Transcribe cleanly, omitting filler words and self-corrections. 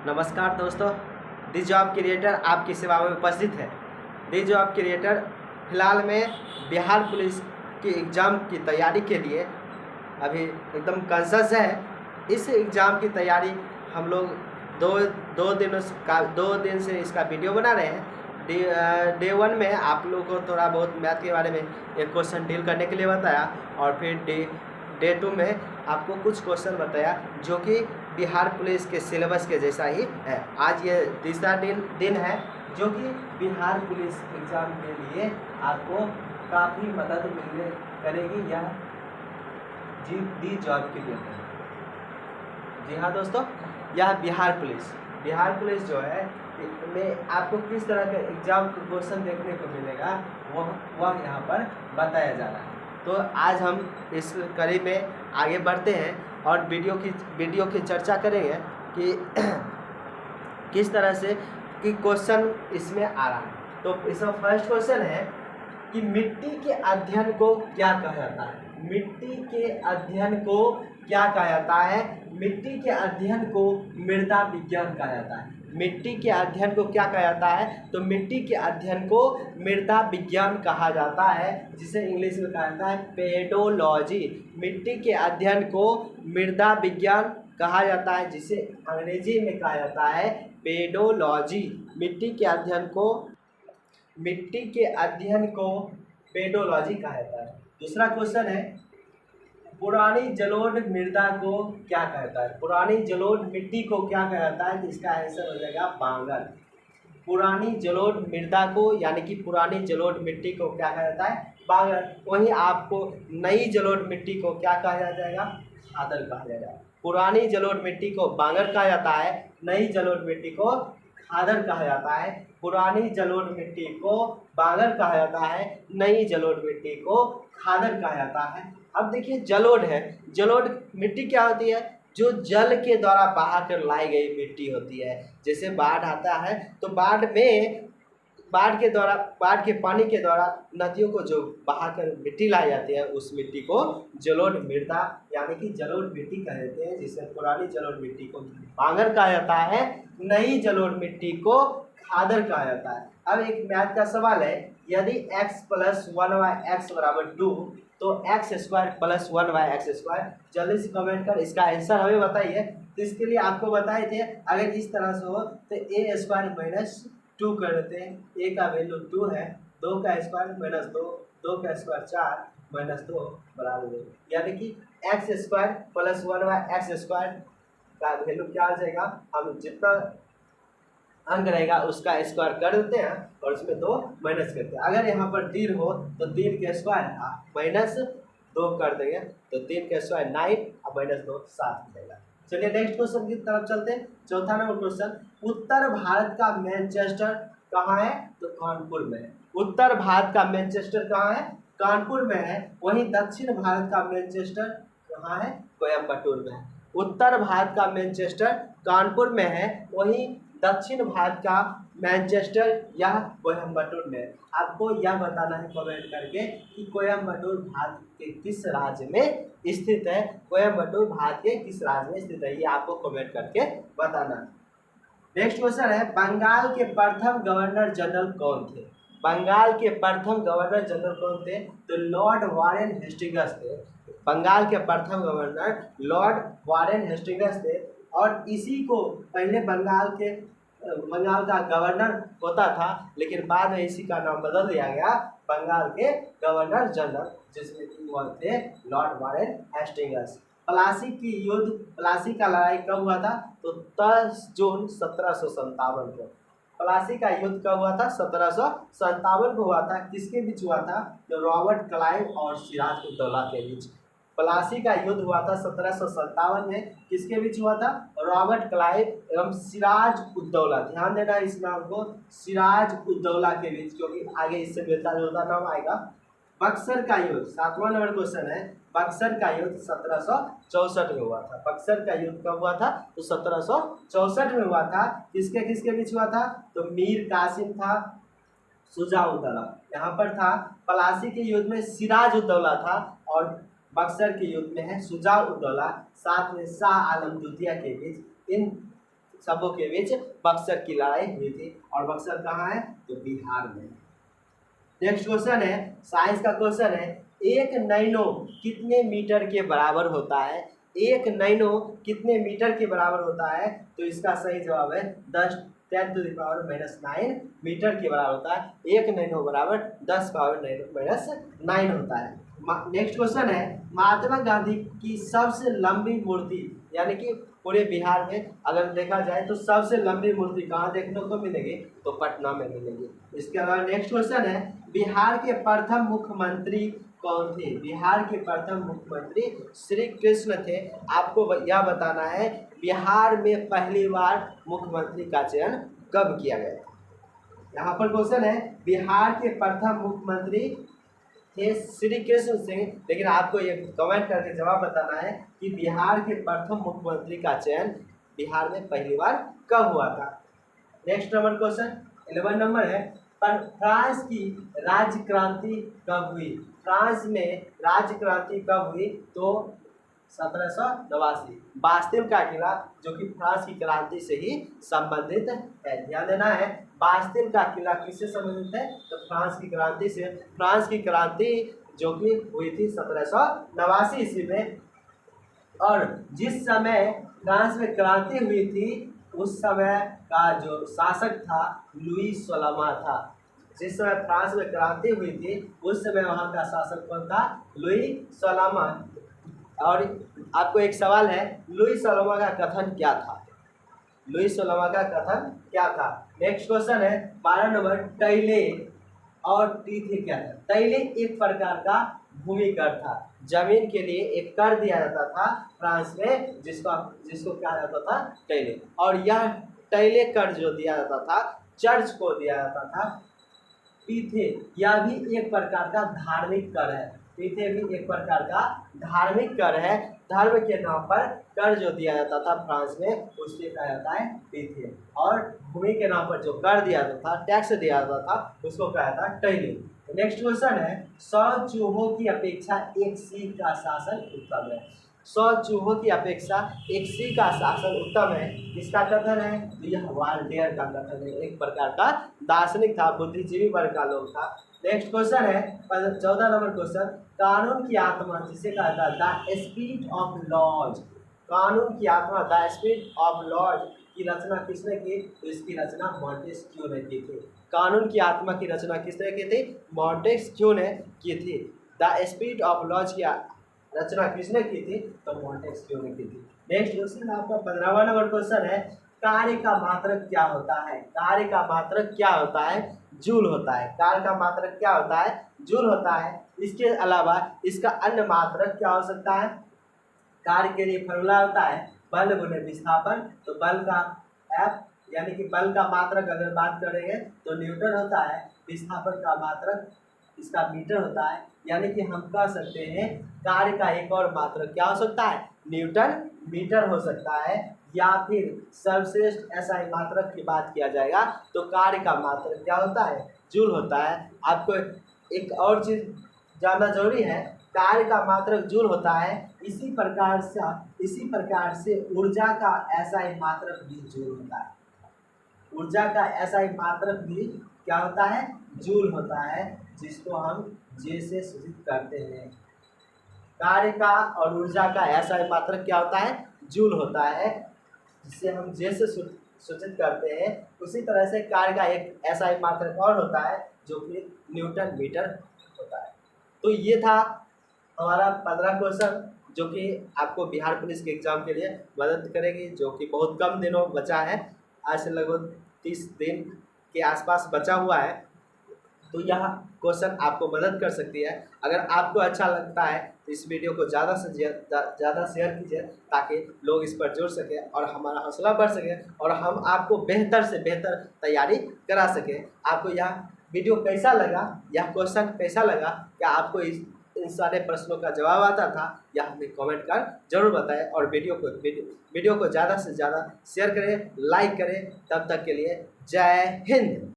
नमस्कार दोस्तों, दी job creator आपकी सेवा में उपस्थित है। दी जॉब क्रिएटर फिलहाल में बिहार पुलिस की एग्ज़ाम की तैयारी के लिए अभी एकदम कॉन्शस है। इस एग्ज़ाम की तैयारी हम लोग दो दिन से इसका वीडियो बना रहे हैं। डे 1 में आप लोगों को थोड़ा बहुत मैथ के बारे में एक क्वेश्चन डील करने के लिए बताया, और फिर डे 2 में आपको कुछ क्वेश्चन बताया जो कि बिहार पुलिस के सिलेबस के जैसा ही है। आज ये तीसरा दिन है जो कि बिहार पुलिस एग्ज़ाम के लिए आपको काफ़ी मदद मिलने करेगी यह दी जॉब के लिए। जी हाँ दोस्तों, यह बिहार पुलिस जो है में आपको किस तरह का एग्ज़ाम क्वेश्चन देखने को मिलेगा वह यहाँ पर बताया जा रहा है। तो आज हम इस कड़ी में आगे बढ़ते हैं और वीडियो की चर्चा करेंगे कि किस तरह से कि क्वेश्चन इसमें आ रहा है। तो इसमें फर्स्ट क्वेश्चन है कि मिट्टी के अध्ययन को क्या कहा जाता है। मिट्टी के अध्ययन को क्या कहा जाता है? मिट्टी के अध्ययन को मृदा विज्ञान कहा जाता है। मिट्टी के अध्ययन को क्या कहा जाता है? तो मिट्टी के अध्ययन को मृदा विज्ञान कहा जाता है, जिसे इंग्लिश में कहा जाता है पेडोलॉजी। मिट्टी के अध्ययन को मृदा विज्ञान कहा जाता है, जिसे अंग्रेजी में कहा जाता है पेडोलॉजी। मिट्टी के अध्ययन को पेडोलॉजी कहा जाता है। दूसरा क्वेश्चन है, पुरानी जलोढ़ मृदा को क्या कहता है? पुरानी जलोढ़ मिट्टी को क्या कहता है? तो इसका आंसर हो जाएगा बांगर। पुरानी जलोढ़ मृदा को यानी कि पुरानी जलोढ़ मिट्टी को क्या कहा जाता है? बांगर। वहीं आपको नई जलोढ़ मिट्टी को क्या कहा जाएगा? खादर कहा जाएगा। पुरानी जलोढ़ मिट्टी को बांगर कहा जाता है, नई जलोढ़ मिट्टी को खादर कहा जाता है। पुरानी जलोढ़ मिट्टी को बांगर कहा जाता है, नई जलोढ़ मिट्टी को खादर कहा जाता है। अब देखिए, जलोढ़ है, जलोढ़ मिट्टी क्या होती है? जो जल के द्वारा बहा कर लाई गई मिट्टी होती है। जैसे बाढ़ आता है तो बाढ़ के पानी के द्वारा नदियों को जो बहाकर मिट्टी लाई जाती है, उस मिट्टी को जलोढ़ मृदा यानी कि जलोढ़ मिट्टी कह देते हैं, जिससे पुरानी जलोढ़ मिट्टी को बांगर कहा जाता है, नई जलोढ़ मिट्टी को खादर कहा जाता है। अब एक मैथ का सवाल है, यदि x + 1y(x) = 2 तो x² + 1y(x²) जल्दी से कमेंट कर इसका आंसर हमें बताइए। तो इसके लिए आपको बताए थे, अगर इस तरह से हो तो a² - 2 कर देते हैं। a का वैल्यू 2 है, 2 का स्क्वायर - 2, 2 का स्क्वायर 4 - 2 = यानी कि x² + 1y(x² का वैल्यू क्या आ जाएगा? हम जितना अंक रहेगा उसका स्क्वायर कर देते हैं और उसमें 2 माइनस करते हैं। अगर यहाँ पर 3 हो तो 3 के स्क्वायर -2 कर देंगे, तो 3 के स्क्वायर 9 और -2 7 मिलेगा। चलिए नेक्स्ट क्वेश्चन की तरफ चलते हैं। चौथा नंबर क्वेश्चन, उत्तर भारत का मैनचेस्टर कहाँ है? तो कानपुर में है। उत्तर भारत का मैनचेस्टर कहाँ है? कानपुर में है। वहीं दक्षिण भारत का मैनचेस्टर कहाँ है? कोयम्बटूर में है। उत्तर भारत का मैनचेस्टर कानपुर में है, वहीं दक्षिण भारत का मैनचेस्टर यह कोयम्बटूर में। आपको यह बताना है कमेंट करके कि कोयम्बटूर भारत के किस राज्य में स्थित है। कोयम्बटूर भारत के किस राज्य में स्थित है, ये आपको कमेंट करके बताना है। नेक्स्ट क्वेश्चन है, बंगाल के प्रथम गवर्नर जनरल कौन थे? बंगाल के प्रथम गवर्नर जनरल कौन थे? तो लॉर्ड वारेन हेस्टिंग्स थे। बंगाल के प्रथम गवर्नर लॉर्ड वारेन हेस्टिंग्स थे, और इसी को पहले बंगाल का गवर्नर होता था, लेकिन बाद में इसी का नाम बदल दिया गया बंगाल के गवर्नर जनरल, जिसमें कि वो थे लॉर्ड वारेन हेस्टिंग्स। प्लासी का लड़ाई कब हुआ था? तो 10 जून 1757 को। प्लासी का युद्ध कब हुआ था? 1757 को हुआ था। किसके बीच हुआ था? तो रॉबर्ट क्लाइव और सिराज उद दौला के बीच। प्लासी का युद्ध हुआ था 1757 में। किसके बीच हुआ था? रॉबर्ट क्लाइव एवं सिराज उद दौला। ध्यान देना इस नाम को, सिराज उद दौला के बीच, क्योंकि आगे इससे मिलता जुलता नाम आएगा। बक्सर का युद्ध, 7वां नंबर क्वेश्चन है, बक्सर का युद्ध 1764 में हुआ था। बक्सर का युद्ध कब हुआ था? तो 1764 में हुआ था। किसके किसके बीच हुआ था? तो मीर कासिम था, शुजा उद दौला यहाँ पर था। प्लासी के युद्ध में सिराज उद दौला था, और बक्सर के युद्ध में है शुजा उद दौला, साथ में शाह आलम द्वितीय के बीच। इन सबों के बीच बक्सर की लड़ाई हुई थी। और बक्सर कहाँ है? तो बिहार में। नेक्स्ट क्वेश्चन है, साइंस का क्वेश्चन है, 1 नैनो कितने मीटर के बराबर होता है? 1 नैनो कितने मीटर के बराबर होता है? तो इसका सही जवाब है 10⁻⁻⁹ मीटर के बराबर होता है। 1 नैनो बराबर 10⁻⁹ होता है। नेक्स्ट क्वेश्चन है, महात्मा गांधी की सबसे लंबी मूर्ति, यानी कि पूरे बिहार में अगर देखा जाए तो सबसे लंबी मूर्ति कहाँ देखने को मिलेगी? तो पटना में मिलेगी। इसके अलावा नेक्स्ट क्वेश्चन है, बिहार के प्रथम मुख्यमंत्री कौन थे? बिहार के प्रथम मुख्यमंत्री श्री कृष्ण थे। आपको यह बताना है बिहार में पहली बार मुख्यमंत्री का चयन कब किया गया? यहाँ पर क्वेश्चन है, बिहार के प्रथम मुख्यमंत्री थे श्री कृष्ण सिंह, लेकिन आपको ये कमेंट करके जवाब बताना है कि बिहार के प्रथम मुख्यमंत्री का चयन बिहार में पहली बार कब हुआ था। नेक्स्ट नंबर क्वेश्चन 11 नंबर है, पर फ्रांस की राज्य क्रांति कब हुई? फ्रांस में राज्य क्रांति कब हुई? तो 1789। बास्तिल का किला जो कि फ्रांस की क्रांति से ही संबंधित है, ध्यान देना है। बास्तिल का किला किससे संबंधित है? तो फ्रांस की क्रांति से। फ्रांस की क्रांति जो कि हुई थी 1789 ईस्वी में। और जिस समय फ्रांस में क्रांति हुई थी उस समय का जो शासक था लुई 16वां था। जिस समय फ्रांस में क्रांति हुई थी उस समय वहाँ का शासक कौन था? लुई 16वां। और आपको एक सवाल है, लुई 16वां का कथन क्या था? लुई 16वां का कथन क्या था? नेक्स्ट क्वेश्चन है 12 नंबर, टैले और टीथे क्या था? टैले एक प्रकार का भूमि कर था, जमीन के लिए एक कर दिया जाता था फ्रांस में, जिसको कहा जाता था टैले। और यह टैले कर जो दिया जाता था चर्च को दिया जाता था। टीथे यह भी एक प्रकार का धार्मिक कर है। टीथे भी एक प्रकार का धार्मिक कर है। धर्म के नाम पर कर जो दिया जाता था फ्रांस में उससे कहा जाता है टीथे। और भूमि के नाम पर जो कर दिया जाता था, टैक्स दिया जाता था, उसको कहा जाता है टैले। नेक्स्ट क्वेश्चन है, 100 चूहों की अपेक्षा एक सिंह का शासन उत्तम है। 100 चूहों की अपेक्षा एक सिंह का शासन उत्तम है, इसका कथन है? तो यह वाल्टेयर का कथन है। एक प्रकार का दार्शनिक था, बुद्धिजीवी वर्ग का लोग था। नेक्स्ट क्वेश्चन है 14 नंबर क्वेश्चन, कानून की आत्मा जिसे कहा जाता है द स्पिरिट ऑफ लॉज। कानून की आत्मा द स्पिरिट ऑफ लॉज की रचना किसने की? तो इसकी रचना मॉन्टेस्क्यू ने की थी। कानून की आत्मा की रचना किसने की थी? मॉन्टेस्क्यू ने की थी। द स्पिरिट ऑफ लॉज की रचना किसने की थी? तो मॉन्टेस्क्यू ने की थी। नेक्स्ट क्वेश्चन आपका 15वां नंबर क्वेश्चन है, कार्य का मात्रक क्या होता है? कार्य का मात्रक क्या होता है? जूल होता है। कार्य का मात्रक क्या होता है? जूल होता है। इसके अलावा इसका अन्य मात्रक क्या हो सकता है? कार्य के लिए फॉर्मूला होता है बल गुणे विस्थापन। तो बल का F यानी कि बल का मात्रक अगर बात करेंगे तो न्यूटन होता है। विस्थापन का मात्रक इसका मीटर होता है। यानी कि हम कह सकते हैं कार्य का एक और मात्रक क्या हो सकता है? न्यूटन मीटर हो सकता है। या फिर सर्वश्रेष्ठ SI मात्रक की बात किया जाएगा तो कार्य का मात्रक क्या होता है? जूल होता है। आपको एक और चीज़ जानना जरूरी है, कार्य का मात्रक जूल होता है। इसी प्रकार से ऊर्जा का SI मात्रक भी जूल होता है। ऊर्जा का SI मात्रक भी क्या होता है? जूल होता है, जिसको हम J से सूचित करते हैं। कार्य का और ऊर्जा का SI मात्रक क्या होता है? जूल होता है, जिसे हम J से सूचित करते हैं। उसी तरह से कार्य का एक SI मात्रक और होता है जो कि न्यूटन मीटर होता है। तो ये था हमारा 15 क्वेश्चन जो कि आपको बिहार पुलिस के एग्ज़ाम के लिए मदद करेगी, जो कि बहुत कम दिनों बचा है। आज से लगभग 30 दिन के आसपास बचा हुआ है। तो यह क्वेश्चन आपको मदद कर सकती है। अगर आपको अच्छा लगता है तो इस वीडियो को ज़्यादा से ज़्यादा शेयर कीजिए ताकि लोग इस पर जुड़ सकें और हमारा हौसला बढ़ सके और हम आपको बेहतर से बेहतर तैयारी करा सकें। आपको यह वीडियो कैसा लगा, यह क्वेश्चन कैसा लगा, क्या आपको इन सारे प्रश्नों का जवाब आता था, यह हमें कमेंट कर जरूर बताएं। और वीडियो को ज़्यादा से ज़्यादा शेयर करें, लाइक करें। तब तक के लिए जय हिंद।